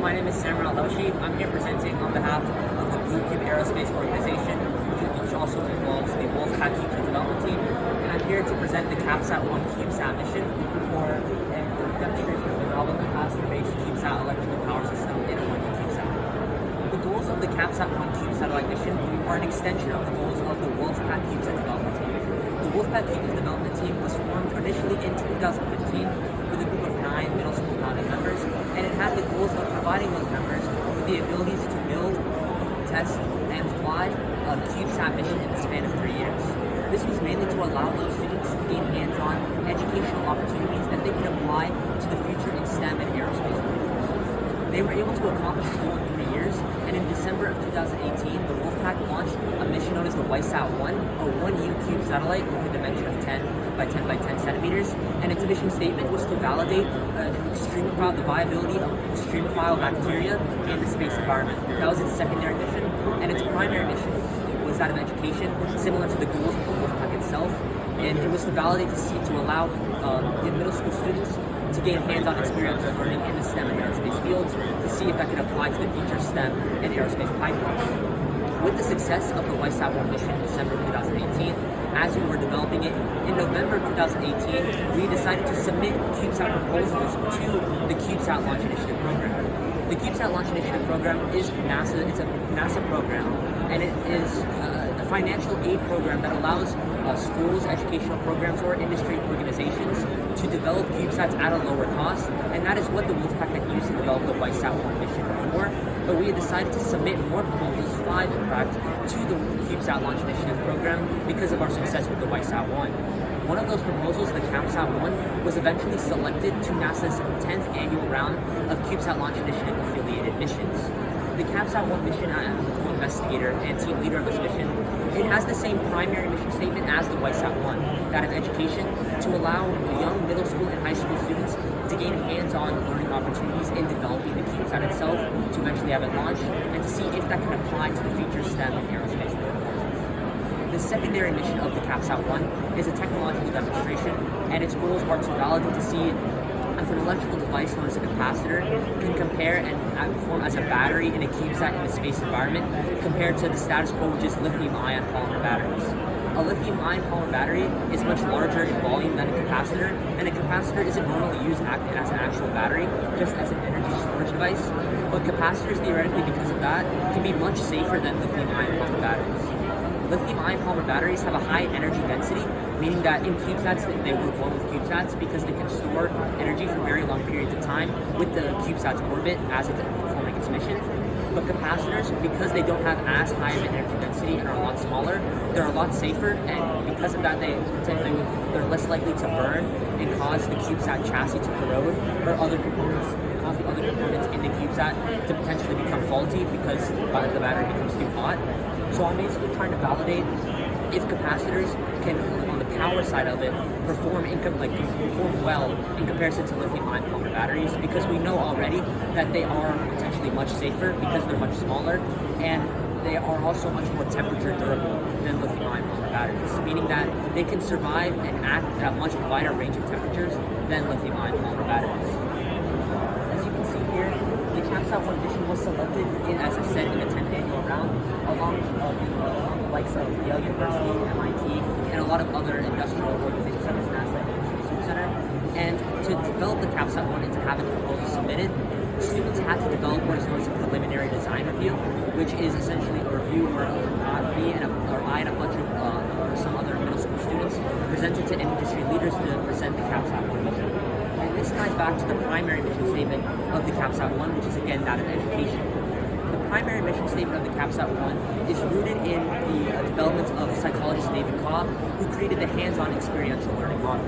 my name is Samuel Elshi. I'm here presenting on behalf of the Blue Cube Aerospace Organization, which also involves the Wolfpack CubeSat development team. And I'm here to present the CapSat-1 CubeSat mission, or a demonstration of the novel capacitor-based CubeSat electrical power system in a CubeSat. The goals of the CapSat-1 CubeSat satellite mission are an extension of the goals of the Wolfpack CubeSat development team. The Wolfpack CubeSat development team was formed initially in 2015 with a group of 9 middle school founding members, and it had the goals of providing those members with the abilities to build, test, and fly a CubeSat mission in the span of 3 years. This was mainly to allow those students to gain hands-on educational opportunities that they could apply to the future in STEM and aerospace workforce. They were able to accomplish the goal in 3 years, and in December of 2018, the Wolfpack launched a mission known as the YSAT-1, a 1U cube satellite with a dimension of 10 by 10 by 10 centimeters, and its mission statement was to validate the viability of extremophile bacteria in the space environment. That was its secondary mission, and its primary mission was that of education, similar to the goals of the Wolfpack itself, and it was to validate to allow the middle school students to gain hands-on experience of learning in the STEM and aerospace fields to see if that could apply to the future STEM and aerospace pipeline. With the success of the YSAT-1 mission in December 2018, as we were developing it, in November 2018, we decided to submit CubeSat proposals to the CubeSat Launch Initiative program. The CubeSat Launch Initiative program is it's a NASA program, and it is a financial aid program that allows schools, educational programs, or industry organizations to develop CubeSats at a lower cost, and that is what the Wolfpack had used to develop the YSAT-1 mission before. But we had decided to submit more proposals, 5 in fact, to the CubeSat Launch Initiative program because of our success with the YSAT-1. One of those proposals, the CapSat-1, was eventually selected to NASA's 10th annual round of CubeSat Launch Initiative affiliated missions. The CapSat-1 mission, I am the co-investigator and team leader of this mission. It has the same primary mission statement as the YSAT-1, that of education, to allow young middle school and high school students to gain hands-on learning opportunities in developing the CubeSat itself, to eventually have it launched, and to see if that can apply to the future STEM and aerospace workforce. The secondary mission of the CapSat-1 is a technological demonstration, and its goals are to validate to see if an electrical device known as a capacitor can compare and perform as a battery in a CubeSat in the space environment compared to the status quo, which is lithium-ion polymer batteries. A lithium-ion polymer battery is much larger in volume than a capacitor, and a capacitor isn't normally used as an actual battery, just as an energy storage device. But capacitors, theoretically, because of that, can be much safer than lithium-ion polymer batteries. Lithium-ion polymer batteries have a high energy density, meaning that in CubeSats they work well with CubeSats because they can store energy for very long periods of time with the CubeSat's orbit as it's performing its mission. But capacitors, because they don't have as high of an energy density and are a lot smaller, they're a lot safer, and because of that they're less likely to burn and cause the CubeSat chassis to corrode, or other components in the CubeSat to potentially become faulty because the battery becomes too hot. So I'm basically trying to validate if capacitors can, on the power side of it, perform well in comparison to lithium-ion polymer batteries, because we know already that they are potentially much safer because they're much smaller, and they are also much more temperature durable than lithium-ion polymer batteries, meaning that they can survive and act at a much wider range of temperatures than lithium-ion polymer batteries. As you can see here, the CapSat-1 mission was selected, as I said, in the 10th annual round, along with the likes of Yale University, MIT, and a lot of other industrial organizations such as NASA and the Research Center. And to develop the CapSat-1 and to have its proposal submitted, students had to develop what is known as a preliminary design review, which is essentially a review where I and a bunch of or some other middle school students presented to industry leaders to present the CapSat-1 mission. And this ties back to the primary mission statement of the CapSat-1, which is again that of education. The primary mission statement of the CapSat-1 is rooted in the development of psychologist David Cobb, who created the hands-on experiential learning model.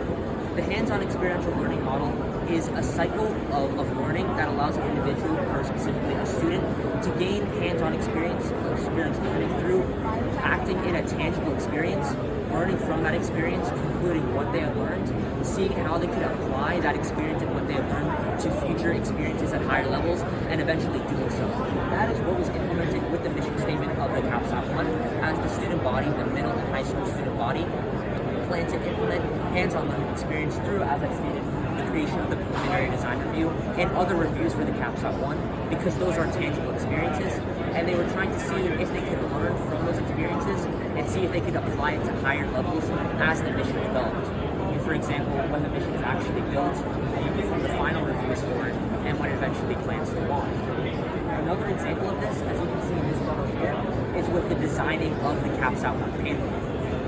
The hands-on experiential learning model is a cycle of learning that allows an individual, or specifically a student, to gain hands-on experience learning through acting in a tangible experience, learning from that experience, concluding what they have learned, seeing how they can apply that experience and what they have learned to future experiences at higher levels, and eventually doing so. That is what was implemented with the mission statement of the CapSat-1, as the student body, the middle and high school student body, plan to implement hands-on learning experience through, as I stated, the creation of the preliminary design review and other reviews for the CapSat-1 because those are tangible experiences, and they were trying to see if they could learn from those experiences and see if they could apply it to higher levels as the mission developed. For example, when the mission is actually built and before the final reviews for it and when it eventually plans to launch. Another example of this, as you can see in this photo here, is with the designing of the CapSat-1 payload.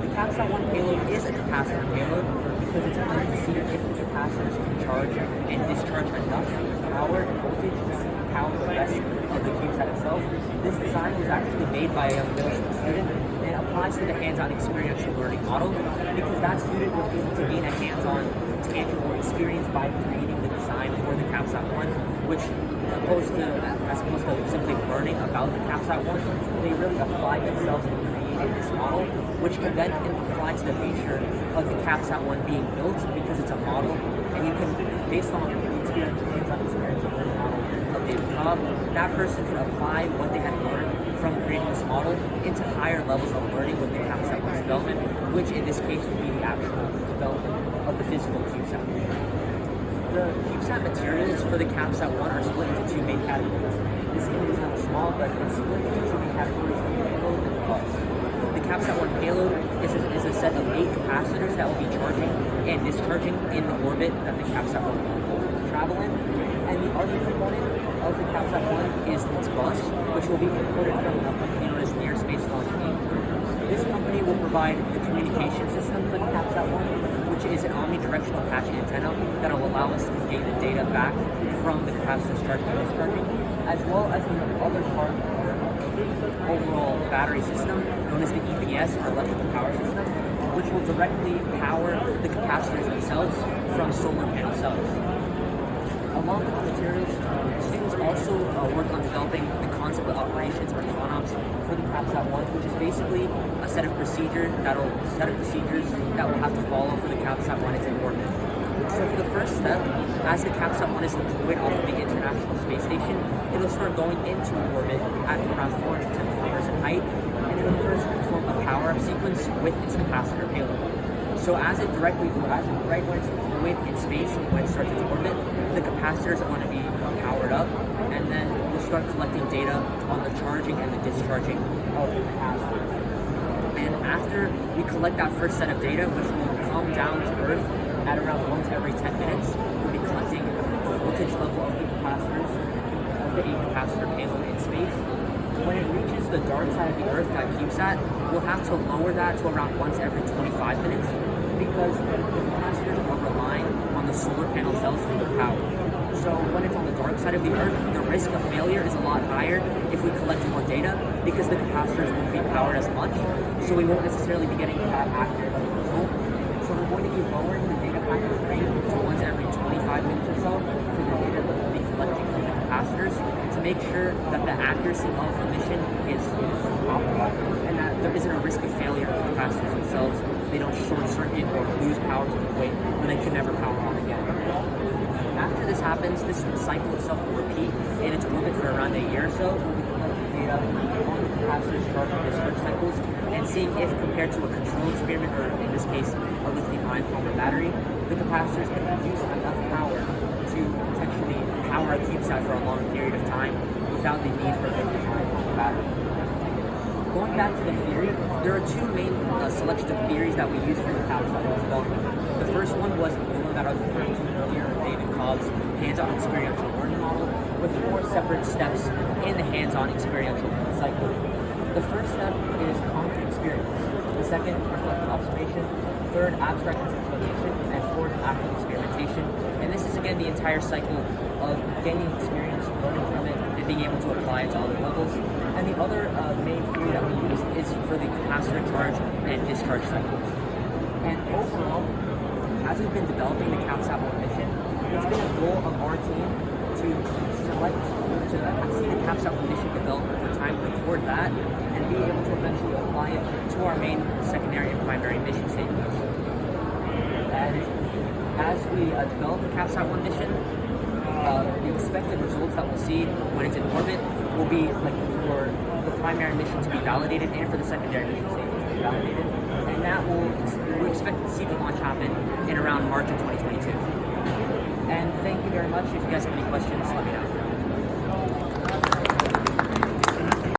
The CapSat-1 payload is a capacitor payload because it's trying to see if the capacitors can charge and discharge enough power and voltage to power the rest of the CubeSat itself. This design was actually made by a middle school student and applies to the hands-on experiential learning model because that student was able to gain a hands-on tangible experience by creating the design for the CapSat-1, which as opposed to simply learning about the CapSat-1, they really applied themselves and created this model, which can then apply to the future of the CapSat-1 being built because it's a model, and you can, based on the hands-on experiential learning model of David Cobb, that person can apply what they had learned from creating this model into higher levels of learning with the CapSat-1's development, which in this case would be the actual development of the physical CubeSat. The CubeSat materials for the CapSat-1 are split into two main categories. This image is a little small, but it's split into two main categories, the payload and the bus. The CapSat-1 payload is a set of 8 capacitors that will be charging and discharging in the orbit that the CapSat-1 will travel in. And the other component of the CapSat-1 is its bus, which will be imported from a company known as Near Space Launch Inc. This company will provide the communication system for the CapSat-1, which is an omnidirectional patch antenna that will allow us to gain the data back from the capacitors charging and discharging, as well as the other part of the overall battery system, known as the EPS, or electrical power system, which will directly power the capacitors themselves from solar panel cells. Along with the materials, students also work on developing the concept of operations or CONOPS for the CapSat-1, which is basically a set of procedures that will have to follow for the CapSat-1 is in orbit. So for the first step, as the CapSat-1 is deployed off of the International Space Station, it'll start going into orbit at around 410 kilometers in height, and it'll first perform a power-up sequence with its capacitor payload. So right when it's deployed in space and when it starts its orbit, the capacitors are going to be powered up, and then we'll start collecting data on the charging and the discharging of the capacitor. And after we collect that first set of data, which will come down to Earth at around once every 10 minutes, we'll be collecting the voltage level of the capacitors, of the 8 capacitor payload in space. When it reaches the dark side of the Earth, that CubeSat, we'll have to lower that to around once every 25 minutes because the capacitors are relying on the solar panel cells for their power. So when it's on the dark side of the Earth, the risk of failure is a lot higher if we collect more data because the capacitors won't be powered as much, so we won't necessarily be getting that accurate result. So we're going to be lowering the data packet rate to once every 25 minutes or so for the data that we'll be collecting from the capacitors to make sure that the accuracy of the mission is optimal and that there isn't a risk of failure of the capacitors themselves. They don't short circuit or lose power to the point where they can never power on again. After this happens, this cycle itself will repeat in its orbit for around a year or so. We'll be collecting data on the capacitors charging discharge cycles and seeing if, compared to a control experiment, or in this case, a lithium-ion polymer battery, the capacitors can produce enough power to potentially power a CubeSat for a long period of time without the need for a lithium-ion polymer battery. Going back to the theory, there are two main selections of theories that we use for the CapSat-1 development. The first one was the one that I was referring to earlier, David Cobb's hands-on experiential learning model, with 4 separate steps in the hands-on experiential cycle. The first step is concrete experience. The second, reflective observation. Third, abstract conceptualization. And fourth, active experimentation. And this is again the entire cycle of gaining experience, learning from it, and being able to apply it to other levels. And the other main theory that we use is for the capacitor charge and discharge cycles. And overall, as we've been developing the CapSat-1 mission, it's been a goal of our team to see the CapSat-1 mission develop over time toward that, and be able to eventually apply it to our main, secondary, and primary mission statements. And as we develop the CapSat-1 mission, the expected results that we'll see when it's in orbit will be like for the primary mission to be validated and for the secondary mission statement to be validated. And that we're expected to see the launch happen in around March of 2022. much. If you guys have any questions, let me know.